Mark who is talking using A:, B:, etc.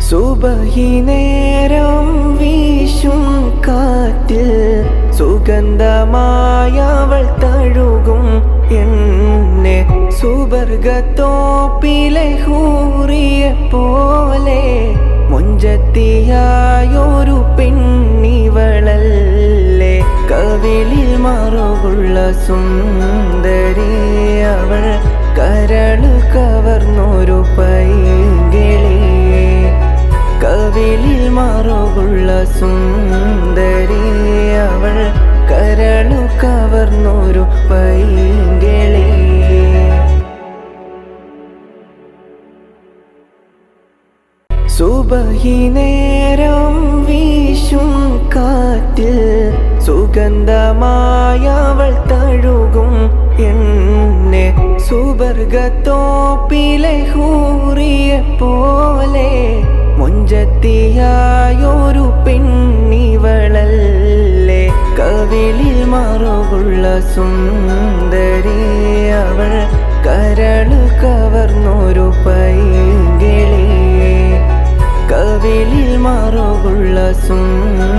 A: സുബഹി നേരം വീശും കാറ്റിൽ സുഗന്ധമായവൾ തഴുകും എന്നെ. സുബർഗത്തോപ്പിലെ ഹൂറിയെ പോലെ മുഞ്ചത്തിയായൊരു പെണ്ണിവളല്ലേ. കവിളിൽ മറുകുള്ള സുന്ദരി അവൾ, കരള് കവർന്നൊരു പൈങ്കിളി. കവിളിൽ മറുകുള്ള സുന്ദരി അവൾ, കരളു കവർന്നൊരു പൈങ്കിളി. സുബഹി നേരം വീശും കാറ്റിൽ സുഗന്ധമായവൾ തഴുകും എന്നെ. സുബർഗത്തോപ്പിലെ ഹൂറിയെ പോലെ മുഞ്ചത്തിയായൊരു പെണ്ണിവളല്ലേ. കവിളിൽ മറുകുള്ള സുന്ദരി അവൾ, കരള് കവർന്നൊരു പൈങ്കിളി. കവിളിൽ മറുകുള്ള സുന്ദരി